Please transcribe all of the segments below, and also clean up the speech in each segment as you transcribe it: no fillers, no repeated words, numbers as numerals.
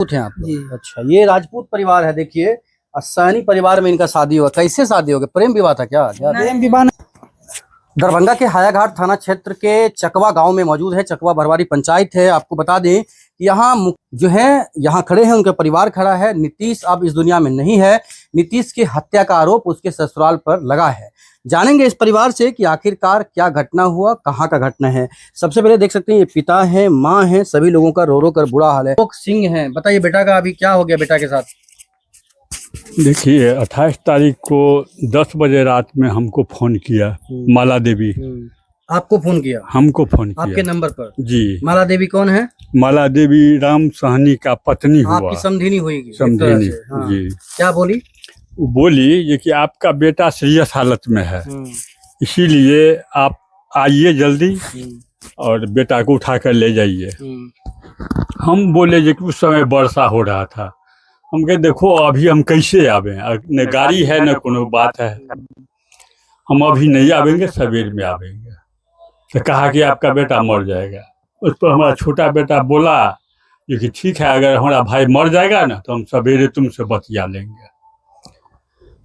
राजपूत हैं आप लोग? जी। अच्छा, ये राजपूत परिवार है। देखिए, असैनी परिवार में इनका शादी हुआ। कैसे शादी हो गया? प्रेम विवाह था क्या? प्रेम विवाह दरभंगा के हायाघाट थाना क्षेत्र के चकवा गांव में मौजूद है। चकवा भरवारी पंचायत है। आपको बता दें कि यहाँ जो है, यहाँ खड़े हैं, उनका परिवार खड़ा है। नीतीश अब इस दुनिया में नहीं है। नीतीश की हत्या का आरोप उसके ससुराल पर लगा है। जानेंगे इस परिवार से कि आखिरकार क्या घटना हुआ, कहाँ का घटना है। सबसे पहले देख सकते हैं, ये पिता है, माँ है, सभी लोगों का रो रो कर बुरा हाल है। सिंह है, बताइए बेटा का अभी क्या हो गया बेटा के साथ? देखिए 28 तारीख को 10 बजे रात में हमको फोन किया माला देवी। आपको फोन किया? हमको फोन किया आपके नंबर पर? जी। माला देवी कौन है? माला देवी राम साहनी का पत्नी हुआ। आपकी समधिनी हुई? समधिनी हाँ। जी। क्या बोली? वो बोली ये कि आपका बेटा सीरियस हालत में है, इसीलिए आप आइए जल्दी और बेटा को उठा कर ले जाइए। हम बोले कि उस समय वर्षा हो रहा था। हम कहे देखो अभी हम कैसे आवे, न गाड़ी है न कोनो बात है, हम अभी नहीं आवेंगे, सवेर में आवेंगे। तो कहा कि आपका बेटा मर जाएगा। उस पर हमारा छोटा बेटा बोला जो कि ठीक है, अगर हमारा भाई मर जाएगा ना तो हम सवेरे तुमसे बतिया लेंगे।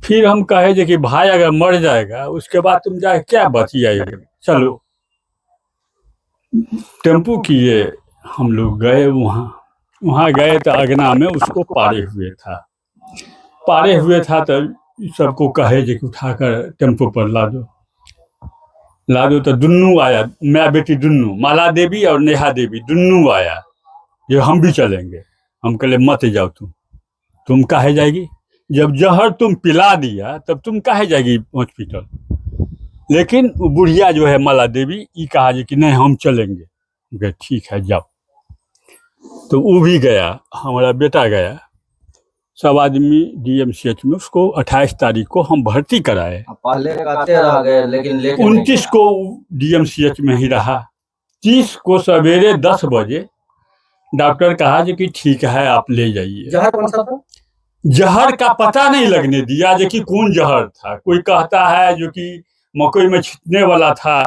फिर हम कहे जो कि भाई अगर मर जाएगा उसके बाद तुम जाके क्या बतियाएंगे, चलो। टेम्पू किए, हम लोग गए वहाँ गए तो अगना में उसको पारे हुए था तो सबको कहे जो कि उठाकर टेम्पो पर ला दो तो दुन्नू आया, मैं बेटी दुन्नू, माला देवी और नेहा देवी दुन्नू आया जो हम भी चलेंगे। हम कहले मत जाओ, तुम काहे जाएगी, जब जहर तुम पिला दिया तब तुम काहे जाएगी हॉस्पिटल। लेकिन बुढ़िया जो है माला देवी ये कहा कि नहीं हम चलेंगे। ठीक है जाओ। तो वो भी गया, हमारा बेटा गया, सब आदमी DMCH में उसको 28 तारीख को हम भर्ती कराए। पहले रह गए, लेकिन 29 को DMCH में ही रहा। 30 को सवेरे 10 बजे डॉक्टर कहा जो कि ठीक है आप ले जाइए। जहर कौन सा था? जहर का पता नहीं लगने दिया जो कि कौन जहर था। कोई कहता है जो कि मकई में छिटने वाला था,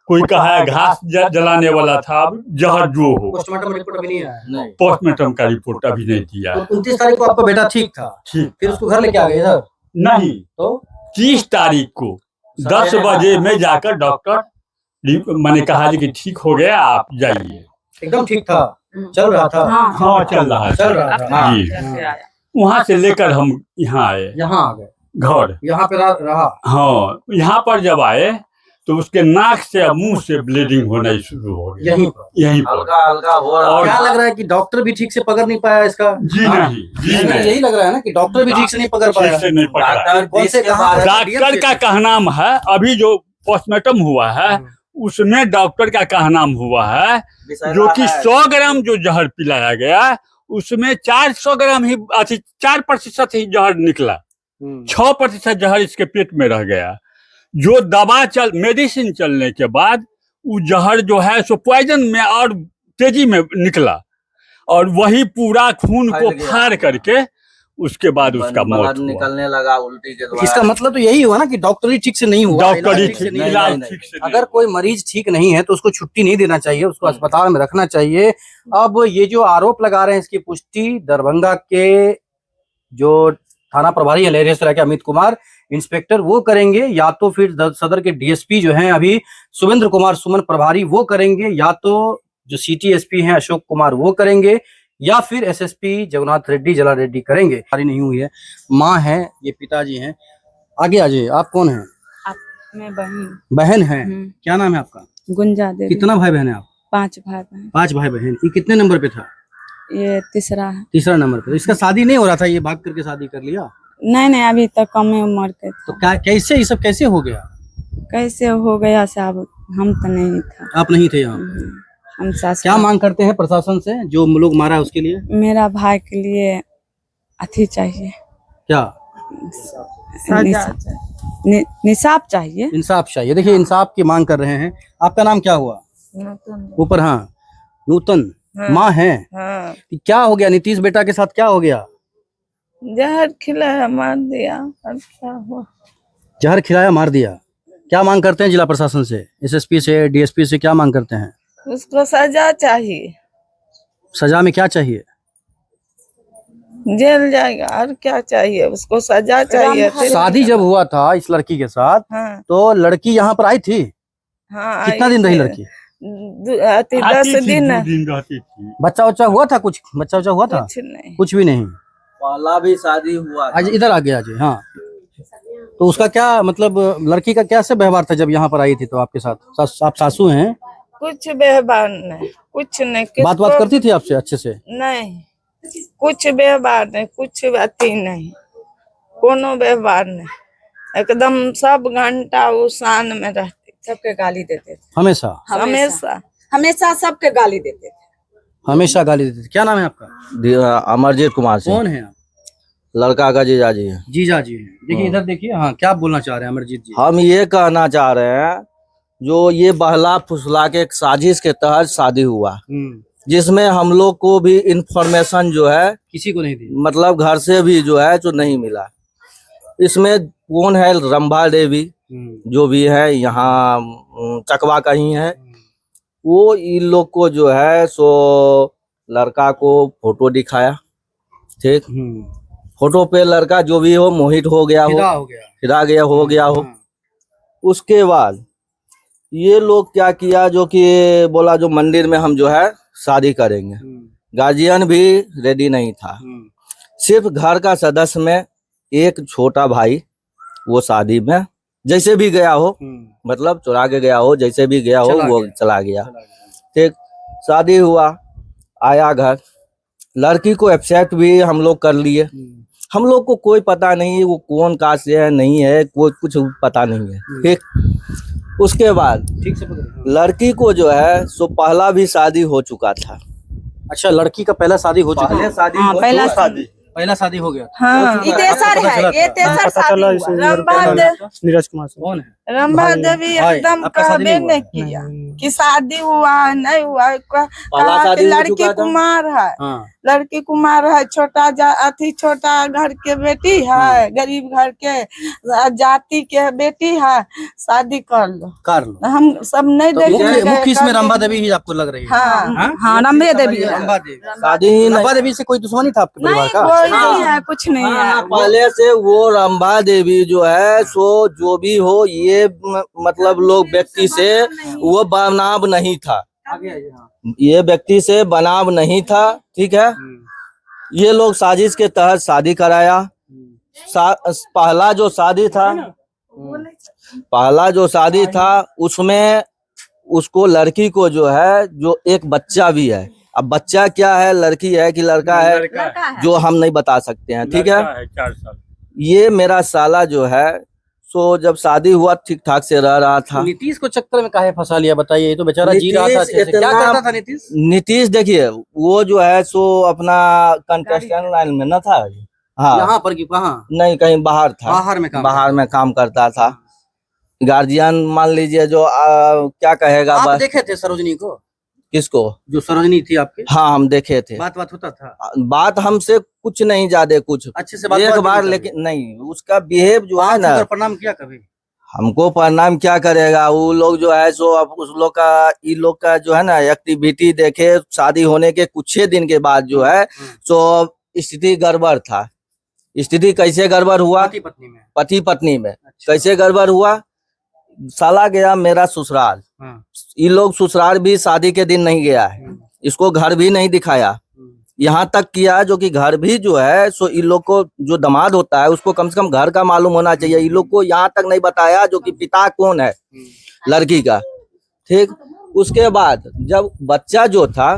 कोई कहा है घास जलाने वाला था। जहर जो हो, पोस्टमार्टम रिपोर्ट अभी नहीं आया? पोस्टमार्टम का रिपोर्ट अभी नहीं दिया। तो 29 तारीख को आपका बेटा ठीक था? ठीक। फिर उसको घर लेके आ गए इधर? नहीं, तो 30 तारीख को 10 बजे में जाकर डॉक्टर मैंने कहा कि ठीक हो गया आप जाइए। एकदम ठीक था? चल रहा था? हाँ चल रहा था जी। वहाँ से लेकर हम यहाँ आए, यहाँ आ गए घर यहाँ पे रहा? हाँ, यहाँ पर जब आए तो उसके नाक से और मुंह से ब्लीडिंग होना शुरू हो गया। यहीं पर हल्का हो रहा। और क्या लग रहा है कि डॉक्टर भी ठीक से पकड़ नहीं पाया इसका? जी नहीं, यही लग रहा है ना कि डॉक्टर भी ठीक से नहीं पकड़ पाया। ठीक से नहीं पकड़ा। कौन से डॉक्टर का कहनाम है, अभी जो पोस्टमार्टम हुआ है उसमें डॉक्टर का कहनाम हुआ है जो कि 100 ग्राम जो जहर पिलाया गया उसमें 400 ग्राम ही 4% ही जहर निकला। 6% जहर इसके पेट में रह गया। जो दवा मेडिसिन चलने के बाद वो जहर जो है सो पॉइजन में और तेजी में निकला और वही पूरा खून को फाड़ करके उसके बाद उसका मौत निकलने लगा उल्टी के द्वारा। इसका मतलब तो यही हुआ ना कि डॉक्टरी ठीक से नहीं हुआ। इलाज ठीक से अगर कोई मरीज ठीक नहीं है तो उसको छुट्टी नहीं देना चाहिए, उसको अस्पताल में रखना चाहिए। अब ये जो आरोप लगा रहे हैं इसकी पुष्टि दरभंगा के जो थाना प्रभारी है लहरियासराय के अमित कुमार इंस्पेक्टर वो करेंगे, या तो फिर सदर के DSP जो हैं अभी सुमेंद्र कुमार सुमन प्रभारी वो करेंगे, या तो जो सिटी SP हैं अशोक कुमार वो करेंगे, या फिर SSP जगन्नाथ रेड्डी जला रेड्डी करेंगे। सारी नहीं हुई है। माँ है, ये पिताजी हैं। आगे आ जाइए, आप कौन हैं? मैं बहन है। क्या नाम है आपका? गुंजा देवी। कितना भाई बहन है आप? 5 भाई बहन। 5 भाई बहन। ये कितने नंबर पे था? ये तीसरा है। तीसरा नंबर पे। इसका शादी नहीं हो रहा था, ये भाग करके शादी कर लिया? नहीं अभी तक कम उम्र के। तो क्या कैसे ये सब कैसे हो गया? कैसे हो गया साहब, हम तो नहीं था। आप नहीं थे यहाँ? हम सास। क्या मांग करते हैं प्रशासन से जो लोग मारा है उसके लिए? मेरा भाई के लिए अथी चाहिए। क्या? इंसाफ चाहिए। इंसाफ चाहिए। देखिए इंसाफ की मांग कर रहे हैं। आपका नाम क्या हुआ? ऊपर हाँ नूतन। माँ है। क्या हो गया नीतीश बेटा के साथ, क्या हो गया? जहर खिलाया मार दिया। अच्छा हुआ। जहर खिलाया मार दिया। क्या मांग करते हैं जिला प्रशासन से, SSP से, DSP से क्या मांग करते हैं? उसको सजा चाहिए। सजा में क्या चाहिए? जेल जाएगा और क्या चाहिए उसको, सजा चाहिए। फिर शादी जब हुआ था इस लड़की के साथ हाँ तो लड़की यहाँ पर आई थी? हाँ कितना आई दिन रही थी। लड़की? 10 आती थी, दिन 2 दिन रहती थी। बच्चा वच्चा हुआ था? कुछ बच्चा वच्चा हुआ था? कुछ नहीं। कुछ भी नहीं। पहला भी शादी हुआ था। आज इधर आ गया आज। हाँ, तो उसका क्या मतलब, लड़की का कैसे व्यवहार था जब यहाँ पर आई थी तो आपके साथ? आप सासू हैं? कुछ व्यवहार नहीं, कुछ नहीं। बात बात करती थी आपसे अच्छे से? नहीं, कुछ व्यवहार नहीं, कुछ अति नहीं, कोनो व्यवहार नहीं। एकदम सब घंटा वो शान में रहती, सबके गाली देते थे, हमेशा? हमेशा। हमेशा सबके गाली देते थे। हमेशा गाली देती थी। क्या नाम है आपका? अमरजीत कुमार सिंह। कौन है आप? लड़का का जीजा जी है। जीजा जी हैं। देखिए इधर देखिए। हाँ, क्या बोलना चाह रहे हैं अमरजीत जी? हम ये कहना चाह रहे हैं, जो ये बहला फुसला के एक साजिश के तहत शादी हुआ, जिसमें हम लोग को भी इंफॉर्मेशन जो है किसी को नहीं दी? मतलब घर से भी जो है जो नहीं मिला। इसमें कौन है? रंभा देवी जो भी है यहाँ चकवा कहीं है, वो इन लोग को जो है सो लड़का को फोटो दिखाया। ठीक, फोटो पे लड़का जो भी हो मोहित हो गया हो, फिदा हो गया। फिदा गया हो गया हो। हाँ। उसके बाद ये लोग क्या किया, जो कि बोला जो मंदिर में हम जो है शादी करेंगे। गार्जियन भी रेडी नहीं था, सिर्फ घर का सदस्य में एक छोटा भाई वो शादी में जैसे भी गया हो, मतलब चुरा के गया हो, जैसे भी गया हो वो चला गया। ठीक, शादी हुआ, आया घर, लड़की को एक्सेप्ट भी हम लोग कर लिए। हम लोग को कोई पता नहीं वो कौन कास्ट से है नहीं है, कोई कुछ पता नहीं है। ठीक, उसके बाद ठीक से पकड़िए। लड़की को जो है सो पहला भी शादी हो चुका था। अच्छा, लड़की का पहला शादी हो चुका पहले है? शादी हाँ, हो पहला चुका था। पहला शादी हो गया था। हाँ, ये तेसर पता है, चला ये था? तेसर शादी हुआ। नीरज कुमार कौन है? रंभा देवी भाई, एकदम आपका शादी कहबे नहीं नहीं किया कि शादी हुआ नहीं हुआ। पहला कहा कि शादी हो लड़की चुका था। कुमार है, हाँ। लड़की कुमार है, छोटा घर के बेटी है, गरीब घर के जाति के बेटी है, शादी कर लो। हम सब नहीं तो देखेंगे। मुख्य इसमें रंभा देवी ही आपको लग रही है? हाँ, हाँ, रंभा देवी है। रंभा देवी। शादी ही नहीं। रंभा देवी से कोई दुश्मनी था आपके परिवार का? कोई नहीं है, कुछ नहीं है। पहले से वो रंभा देवी जो है सो जो भी हो ये मतलब लोग व्यक्ति से वो बनाव नहीं था, ये व्यक्ति से बनाव नहीं था। ठीक है, ये लोग साजिश के तहत शादी कराया। पहला जो शादी था उसमें उसको लड़की को जो है जो एक बच्चा भी है। अब बच्चा क्या है, लड़की है कि लड़का है जो हम नहीं बता सकते हैं। ठीक है, 4 साल। ये मेरा साला जो है सो जब शादी हुआ ठीक ठाक से रह रहा था। नीतीश को चक्कर में काहे फंसा लिया बताइए? ये तो बेचारा जी रहा था नीतीश अच्छे से। क्या इतना- करता था नीतीश? नीतीश देखिए वो जो है सो अपना कंटेस्टेंट लाइन में न था। हाँ, यहाँ पर कि कहाँ? नहीं कहीं बाहर था, बाहर में काम करता था। गार्जियन मान लीजिए जो क्या कहेगा आप बस। देखे थे सरोजनी को? किसको? जो सरोजनी थी आपके? हाँ, हम देखे थे। बात होता था? बात हमसे कुछ नहीं ज्यादा, कुछ अच्छे से बात एक नहीं बार, करते? लेकिन नहीं उसका बिहेव जो है ना, प्रणाम किया कभी? हमको प्रणाम क्या करेगा वो लोग जो है सो। अब उस लोग का इन लोग का जो है ना एक्टिविटी देखे, शादी होने के कुछ दिन के बाद जो है सो स्थिति गड़बड़ था। स्थिति कैसे गड़बड़ हुआ? पति पत्नी में कैसे गड़बड़ हुआ? साला गया मेरा ससुराल, ये लोग ससुराल भी शादी के दिन नहीं गया है, इसको घर भी नहीं दिखाया। यहाँ तक किया जो कि घर भी जो है सो इन लोग को जो दामाद होता है उसको कम से कम घर का मालूम होना चाहिए। इन लोग को यहाँ तक नहीं बताया जो कि पिता कौन है लड़की का। ठीक, उसके बाद जब बच्चा जो था,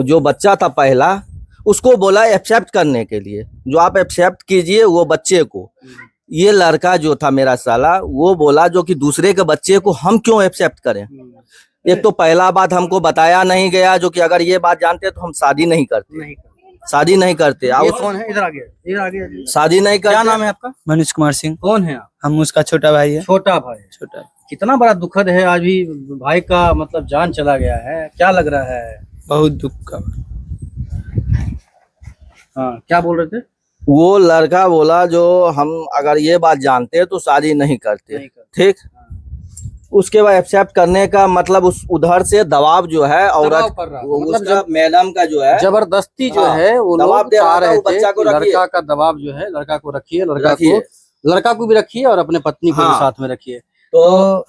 जो बच्चा था पहला, उसको बोला एक्सेप्ट करने के लिए, जो आप एक्सेप्ट कीजिए वो बच्चे को। ये लड़का जो था मेरा साला वो बोला जो कि दूसरे के बच्चे को हम क्यों एक्सेप्ट करें। एक तो पहला बात हमको बताया नहीं गया जो कि अगर ये बात जानते तो हम शादी नहीं करते, शादी नहीं करते। ये कौन है? इधर आ गया। शादी नहीं करते। क्या नाम है आपका? मनीष कुमार सिंह। कौन है आप? हम उसका छोटा भाई है। छोटा भाई। छोटा। कितना बड़ा दुखद है, आज भी भाई का मतलब जान चला गया है। क्या लग रहा है? बहुत दुख का। हाँ, क्या बोल रहे थे? वो लड़का बोला जो हम अगर ये बात जानते तो शादी नहीं करते। ठीक, उसके बाद एक्सेप्ट करने का मतलब उस उधर से दबाव जो है दबाव औरत पड़ रहा था। उसका मतलब मैडम का जो है जबरदस्ती जो हाँ, है वो दबाव लोग दे रहा चाह था, रहे वो थे बच्चा को कि रखिए। लड़का का दबाव जो है लड़का को रखिए, रखिए। लड़का को भी रखिए और अपने पत्नी को भी हाँ। साथ में रखिए। तो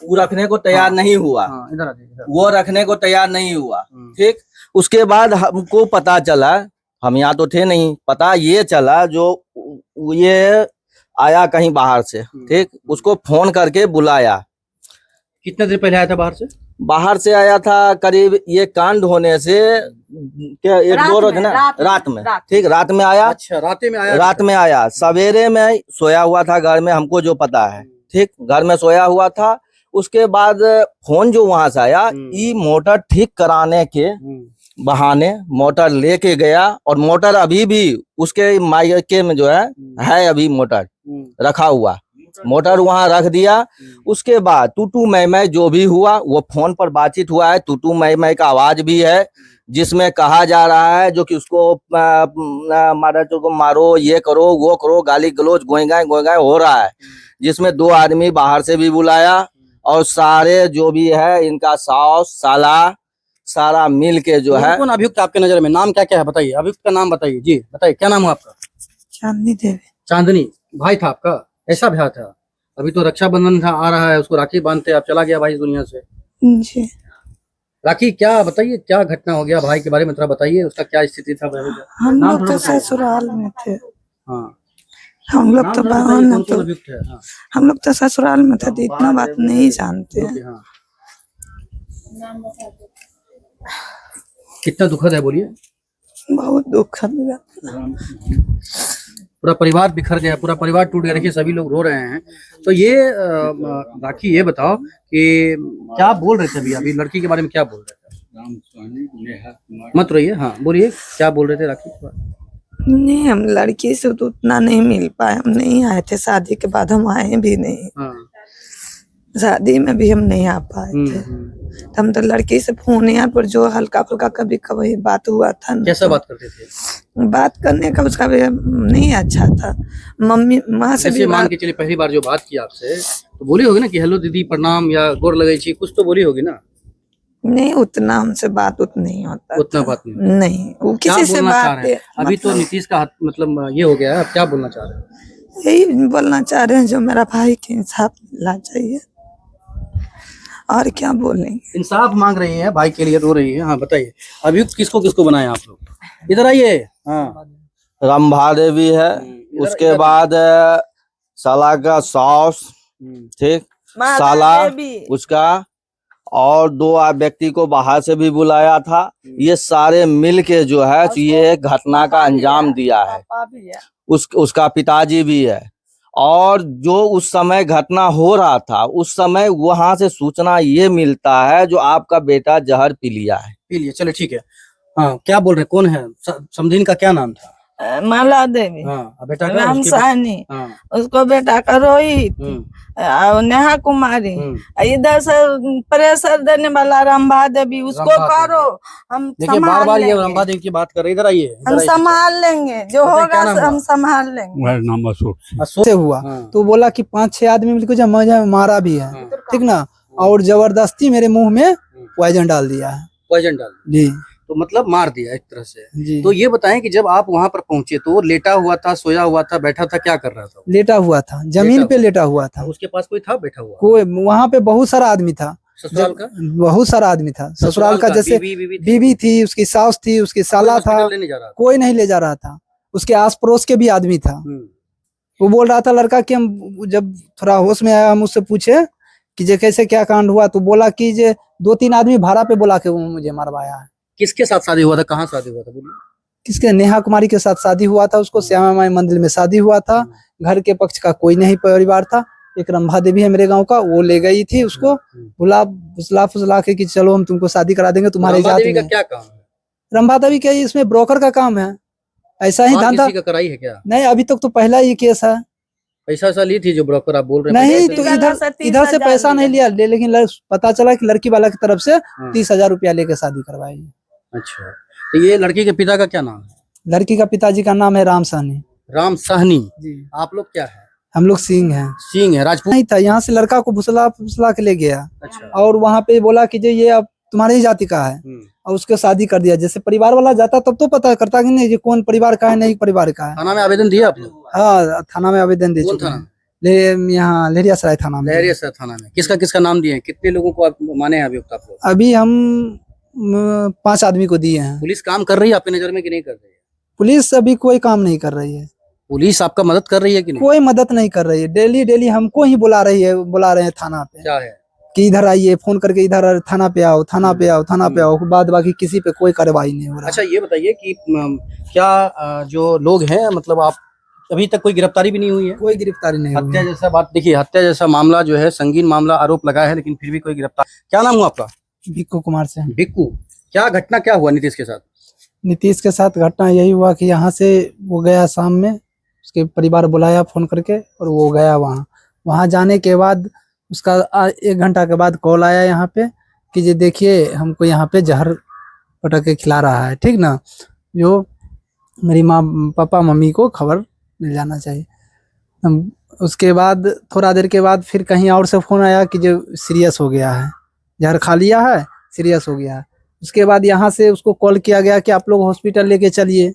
वो रखने को तैयार हाँ। नहीं हुआ, हाँ, इधर आ जाइए, इधर। वो रखने को तैयार नहीं हुआ। हम्म। ठीक, उसके बाद हमको पता चला, हम यहाँ तो थे नहीं, पता ये चला जो ये आया कहीं बाहर से, ठीक, उसको फोन करके बुलाया। कितने दिन पहले आया था बाहर से? बाहर से आया था करीब ये कांड होने से क्या एक रात दो रोज में, ना, रात में। ठीक, रात में आया। अच्छा, राते में आया? रात में आया, सवेरे में सोया हुआ था घर में, हमको जो पता है, ठीक, घर में सोया हुआ था। उसके बाद फोन जो वहां से आया, ये मोटर ठीक कराने के बहाने मोटर लेके गया, और मोटर अभी भी उसके मायके में जो है अभी मोटर रखा हुआ, मोटर वहां रख दिया। उसके बाद टूटू मैं जो भी हुआ वो फोन पर बातचीत हुआ है, टूटू मैं का आवाज भी है जिसमें कहा जा रहा है जो कि उसको मारा को मारो, ये करो वो करो, गाली गलौज गोएगाए हो रहा है, जिसमें 2 आदमी बाहर से भी बुलाया और सारे जो भी है इनका सास साला सारा मिल के जो है। कौन अभियुक्त आपके नजर में? नाम क्या क्या है बताइए, अभियुक्त का नाम बताइए जी, बताइए क्या नाम है आपका? चांदनी देवी। चांदनी भाई था आपका? ऐसा भैया था? अभी तो रक्षाबंधन था आ रहा है, उसको राखी बांधते आप चला गया भाई इस दुनिया से। जी। राखी क्या बताइए, क्या घटना हो गया भाई के बारे में थोड़ा बताइए, उसका क्या स्थिति था? हम नाम लोग थोड़ा तो बताइए। ससुराल में थे। हाँ, हम लोग नाम तो थोड़ा बाहर बताइए, में कौन तो कौन अभियुक्त है? हाँ, हम लोग तो ससुराल में थे, तो इतना बात नहीं जानते हैं। हाँ। कितना दुखद है बोलिए। बहुत दुख लगा। पूरा परिवार बिखर गया, पूरा परिवार टूट गया, देखिए सभी लोग रो रहे हैं। तो ये राखी ये बताओ कि क्या बोल रहे थे अभी, अभी लड़की के बारे में क्या बोल रहे थे? मत रोइए, हाँ बोलिए क्या बोल रहे थे राखी के बारे में? नहीं, हम लड़की से तो उतना नहीं मिल पाए, हम नहीं आए थे, शादी के बाद हम आए भी नहीं, हाँ। शादी में भी हम नहीं आ पाए थे। तो हम तो लड़की से फोन यहाँ पर जो हल्का फुल्का कभी कभी बात हुआ था ना, कैसा बात करते थे? बात करने का उसका भी नहीं अच्छा था। मम्मी माँ से भी जैसे मान बात, के चलिए पहली बार जो बात की आपसे तो बोली होगी ना कि हेलो दीदी प्रणाम या गोर लगे छी, कुछ तो बोली होगी ना? नहीं, उतना हमसे बात नहीं होता उतना था। बात नहीं। नहीं, वो क्या किसी से बोलना चाह बात रहे हैं अभी? तो नीतीश का मतलब ये हो गया है, अब क्या बोलना चाह रहे हैं? यही बोलना चाह रहे हैं जो मेरा भाई के इंसाफ मिलना चाहिए, और क्या बोलेंगे। इंसाफ मांग रही है, भाई के लिए रो रही है। हाँ बताइए, अभियुक्त किसको किसको बनाया आप लोग? इधर आइए। हाँ, रंभा देवी है, उसके बाद साला का सास, ठीक, साला उसका, और 2 व्यक्ति को बाहर से भी बुलाया था। ये सारे मिल के जो है ये घटना का अंजाम दिया है। उसका पिताजी भी है, और जो उस समय घटना हो रहा था उस समय वहां से सूचना ये मिलता है जो आपका बेटा जहर पी लिया है। पी लिए, चलो ठीक है। हाँ, क्या बोल रहे हैं, कौन है समझीन का क्या नाम था? माला देवी। हाँ, बेटा का राम उसके- साहनी। हाँ, उसको बेटा का रोहित, और नेहा कुमारी। इधर से प्रेशर देने वाला रंभा देवी, उसको रंभा करो, हम देखिए बार संभाल बार ये लेंगे। रंभा देवी की बात कर रहे, इधर आइए, इधर हम आइए। संभाल लेंगे, जो बताइए, होगा क्या नाम हम हुआ? संभाल लेंगे। मेरा नाम अशोक सिंह। अशोक से हुआ। हाँ। तो बोला कि 5-6 आदमी मिलकर जब मुझे मारा भी है, हाँ। ठीक ना, और जबरदस्ती मेरे मुंह में पॉइजन डाल दिया है पॉइजन डाल, जी। तो मतलब मार दिया एक तरह से। जी, तो ये बताएं कि जब आप वहां पर पहुंचे तो वो लेटा हुआ था, सोया हुआ था, बैठा था, क्या कर रहा था? लेटा हुआ था, जमीन पे लेटा हुआ था। उसके पास कोई था बैठा हुआ? कोई वहाँ पे बहुत सारा आदमी था, ससुराल का? बहुत सारा आदमी था ससुराल का। जैसे बीवी थी, उसकी सास थी, उसकी साला था, लेने जा रहा था? कोई नहीं ले जा रहा था। उसके आस पड़ोस के भी आदमी था। वो बोल रहा था लड़का कि हम जब थोड़ा होश में आया, हम उससे पूछे कि जे कैसे क्या कांड हुआ, तो बोला कि जे 2-3 आदमी भाड़ा पे बुला के वो मुझे मरवाया है। किसके साथ शादी हुआ था, कहाँ शादी हुआ था बोलिए? किसके? नेहा कुमारी के साथ शादी हुआ था, उसको श्यामा माई मंदिर में शादी हुआ था। घर के पक्ष का कोई नहीं परिवार था। एक रंभा देवी है मेरे गांव का, वो ले गई थी उसको, बुला फुसला के कि चलो हम तुमको शादी करा देंगे तुम्हारे जात में। क्या काम है? रंभा देवी का इसमें ब्रोकर का काम है, ऐसा ही धंधा। किसी का कराई है क्या? नहीं, अभी तक तो पहला ही केस है। पैसा ली थी जो ब्रोकर आप बोल रहे हैं? नहीं, तो इधर से पैसा नहीं लिया, लेकिन पता चला कि लड़की वाला की तरफ से 30,000 रुपया लेके शादी करवाई। अच्छा, तो ये लड़की के पिता का क्या नाम है? लड़की का पिताजी का नाम है राम साहनी। राम साहनी। जी। आप लोग क्या है? हम लोग सिंह हैं। सिंह है, राजपूत। नहीं था, यहाँ से लड़का को फुसला फुसला के ले गया अच्छा। और वहाँ पे बोला कि जो ये अब तुम्हारी ही जाति का है और उसको शादी कर दिया। जैसे परिवार वाला जाता तब तो पता करता कि नहीं ये कौन परिवार का है, नहीं परिवार का है। थाना में आवेदन दिया आपने? हाँ, थाना में आवेदन दे कौन चुके थाना? हैं। यहाँ लहरियासराय थाना में। लहरियासराय थाना में। किसका किसका नाम दिए हैं? कितने लोगों को आप माने हैं अभियुक्त आप लोग? अभी हम 5 आदमी को दिए हैं। पुलिस काम कर रही है आपकी नजर में कि नहीं कर रही है? पुलिस अभी कोई काम नहीं कर रही है। पुलिस आपका मदद कर रही है कि नहीं? कोई मदद नहीं कर रही है। डेली हमको ही बुला रहे हैं थाना पे क्या है? कि इधर आइए, फोन करके इधर थाना पे आओ, थाना पे आओ, थाना पे आओ। बाद बाकी किसी पे कोई कार्रवाई नहीं हो रहा। अच्छा ये बताइए कि क्या जो लोग हैं, मतलब आप अभी तक कोई गिरफ्तारी भी नहीं हुई है? कोई गिरफ्तारी नहीं हुई हत्या है। जैसा बात, देखिए हत्या जैसा मामला जो है संगीन मामला, आरोप लगा है, लेकिन फिर भी कोई गिरफ्तार। क्या नाम हुआ आपका? भिक्कू कुमार से। भिक्कू। क्या घटना क्या हुआ नीतीश के साथ? नीतीश के साथ घटना यही हुआ कि यहाँ से वो गया शाम में, उसके परिवार बुलाया फोन करके और वो गया वहाँ जाने के बाद उसका 1 घंटा के बाद कॉल आया यहाँ पे कि ये देखिए हमको यहाँ पे जहर पटक के खिला रहा है, ठीक ना, जो मेरी माँ पापा मम्मी को खबर मिल जाना चाहिए। उसके बाद थोड़ा देर के बाद फिर कहीं और से फोन आया कि जो सीरियस हो गया है, जहर खा लिया है, सीरियस हो गया है। उसके बाद यहाँ से उसको कॉल किया गया कि आप लोग हॉस्पिटल लेके चलिए,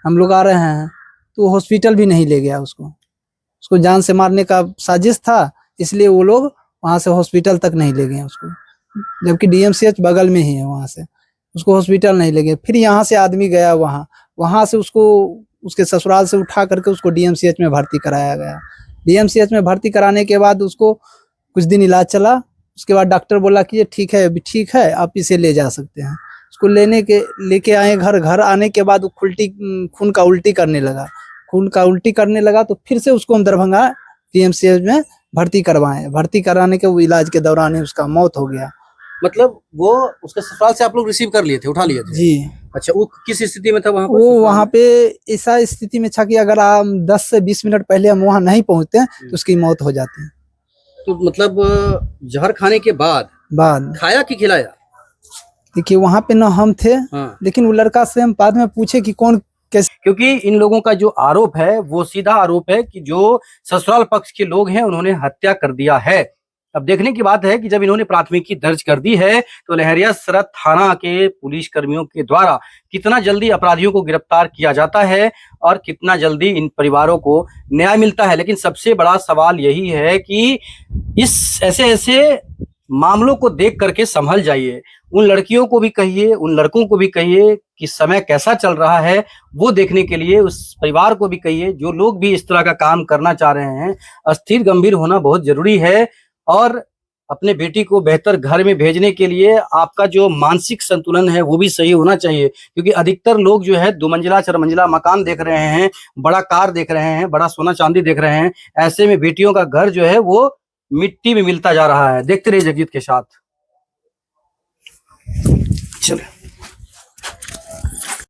हम लोग आ रहे हैं। तो हॉस्पिटल भी नहीं ले गया उसको जान से मारने का साजिश था, इसलिए वो लोग वहाँ से हॉस्पिटल तक नहीं ले गए उसको, जबकि डीएमसीएच बगल में ही है। वहाँ से उसको हॉस्पिटल नहीं ले गए। फिर यहाँ से आदमी गया वहाँ से उसको उसके ससुराल से उठा करके उसको डीएमसीएच में भर्ती कराया गया। डीएमसीएच में भर्ती कराने के बाद उसको कुछ दिन इलाज चला। उसके बाद डॉक्टर बोला कि ये ठीक है, अभी ठीक है, आप इसे ले जा सकते हैं। उसको लेके आए घर आने के बाद खून का उल्टी करने लगा। तो फिर से उसको हम दरभंगा डीएमसीएच में भर्ती करवाए। भर्ती कराने के वो इलाज के दौरान ही उसका मौत हो गया। मतलब वो उसके ससुराल से आप लोग रिसीव कर लिए थे, उठा लिए थे? जी। अच्छा, वो किस स्थिति में था वहाँ पर? वो वहाँ पे ऐसा स्थिति में था कि अगर हम 10 से 20 मिनट पहले हम वहाँ नहीं पहुँचते तो उसकी मौत हो जाती। तो मतलब जहर खाने के बाद खाया कि खिलाया? देखिए वहाँ पे न हम थे, लेकिन वो लड़का से हम बाद में पूछे कि कौन कैसे, क्योंकि इन लोगों का जो आरोप है वो सीधा आरोप है कि जो ससुराल पक्ष के लोग हैं उन्होंने हत्या कर दिया है। अब देखने की बात है कि जब इन्होंने प्राथमिकी दर्ज कर दी है तो लहरियासराय थाना के पुलिस कर्मियों के द्वारा कितना जल्दी अपराधियों को गिरफ्तार किया जाता है और कितना जल्दी इन परिवारों को न्याय मिलता है। लेकिन सबसे बड़ा सवाल यही है कि इस ऐसे मामलों को देख करके संभल जाइए। उन लड़कियों को भी कहिए, उन लड़कों को भी कहिए कि समय कैसा चल रहा है वो देखने के लिए उस परिवार को भी कहिए। जो लोग भी इस तरह का काम करना चाह रहे हैं, अस्थिर गंभीर होना बहुत जरूरी है। और अपने बेटी को बेहतर घर में भेजने के लिए आपका जो मानसिक संतुलन है वो भी सही होना चाहिए। क्योंकि अधिकतर लोग जो है 2 मंजिला 4 मंजिला मकान देख रहे हैं, बड़ा कार देख रहे हैं, बड़ा सोना चांदी देख रहे हैं। ऐसे में बेटियों का घर जो है वो मिट्टी में मिलता जा रहा है। देखते रहिए जगजीत के साथ। चलो।